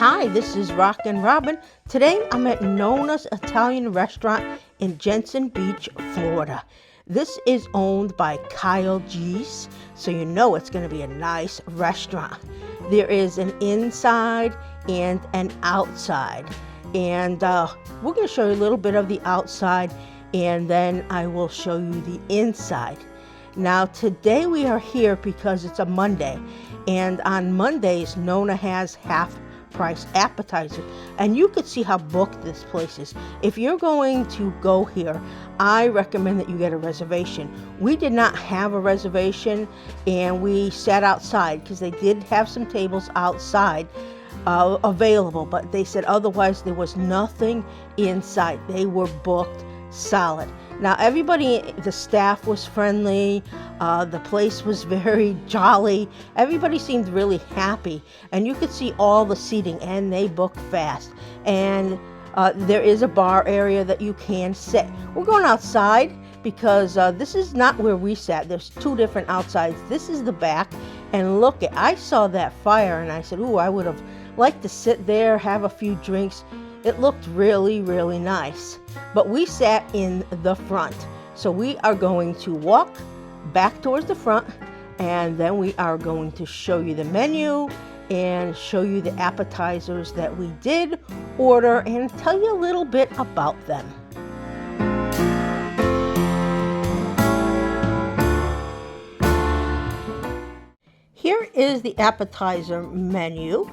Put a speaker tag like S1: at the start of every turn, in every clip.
S1: Hi, this is RockinRobin. Today I'm at Nonna's Italian restaurant in Jensen Beach, Florida. This is owned by Kyle G's, so you know it's going to be a nice restaurant. There is an inside and an outside. And we're going to show you a little bit of the outside, and then I will show you the inside. Now today we are here because it's a Monday, and on Mondays Nonna has Half-Price Appetizers, and you could see how booked this place is. If you're going to go here, I recommend that you get a reservation. We did not have a reservation, and we sat outside because they did have some tables outside available, but they said otherwise there was nothing inside. They were booked solid. Now everybody, the staff was friendly, the place was very jolly, everybody seemed really happy, and you could see all the seating, and they booked fast. And there is a bar area that you can sit. We're going outside because this is not where we sat. There's two different outsides. This is the back, and look, I saw that fire and I said, ooh, I would have liked to sit there, have a few drinks. It looked really, really nice. But we sat in the front. So we are going to walk back towards the front, and then we are going to show you the menu and show you the appetizers that we did order and tell you a little bit about them. Here is the appetizer menu.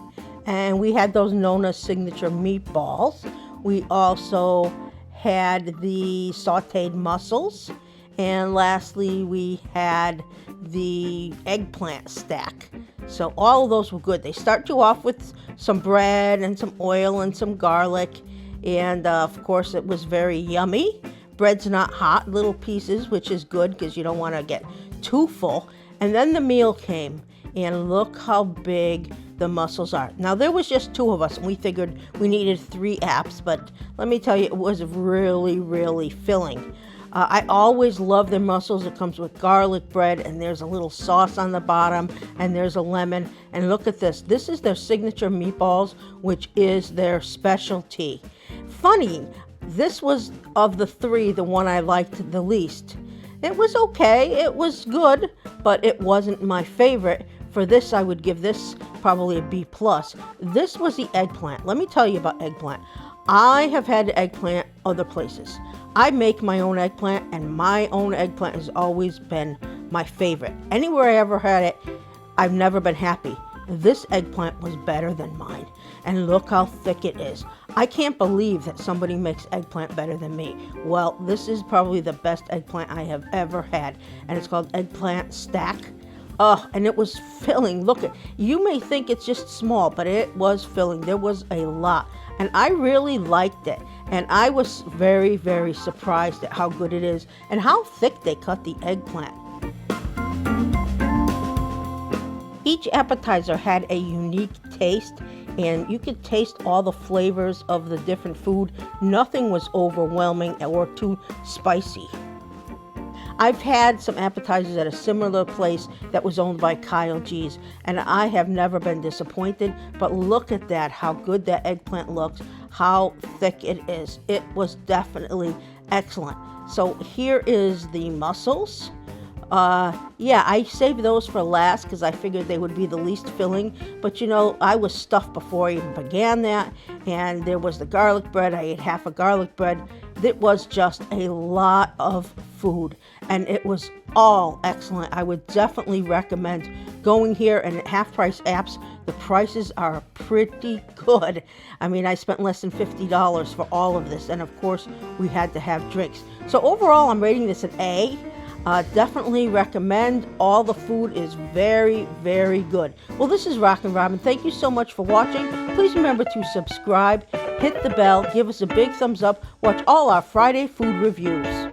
S1: And we had those Nonna signature meatballs. We also had the sauteed mussels. And lastly, we had the eggplant stack. So all of those were good. They start you off with some bread and some oil and some garlic. And of course, it was very yummy. Bread's not hot, little pieces, which is good because you don't want to get too full. And then the meal came. And look how big the mussels are. Now there was just two of us, and we figured we needed 3 apps, but let me tell you, it was really, really filling. I always love their mussels. It comes with garlic bread, and there's a little sauce on the bottom, and there's a lemon. And look at this. This is their signature meatballs, which is their specialty. Funny, this was, of the 3, the one I liked the least. It was okay. It was good, but it wasn't my favorite. For this, I would give this probably a B+. This was the eggplant. Let me tell you about eggplant. I have had eggplant other places. I make my own eggplant, and my own eggplant has always been my favorite. Anywhere I ever had it, I've never been happy. This eggplant was better than mine. And look how thick it is. I can't believe that somebody makes eggplant better than me. Well, this is probably the best eggplant I have ever had. And it's called eggplant stack. Oh, and it was filling. Look, you may think it's just small, but it was filling. There was a lot. And I really liked it. And I was very, very surprised at how good it is and how thick they cut the eggplant. Each appetizer had a unique taste, and you could taste all the flavors of the different food. Nothing was overwhelming or too spicy. I've had some appetizers at a similar place that was owned by Kyle G's, and I have never been disappointed. But look at that, how good that eggplant looks, how thick it is. It was definitely excellent. So here is the mussels. Yeah, I saved those for last because I figured they would be the least filling. But you know, I was stuffed before I even began that. And there was the garlic bread. I ate half a garlic bread. It was just a lot of food, and it was all excellent. I would definitely recommend going here. And at Half-Price Apps, the prices are pretty good. I mean, I spent less than $50 for all of this, and of course, we had to have drinks. So overall, I'm rating this an A. Definitely recommend. All the food is very, very good. Well, this is RockinRobin. Thank you so much for watching. Please remember to subscribe, hit the bell, give us a big thumbs up, watch all our Friday food reviews.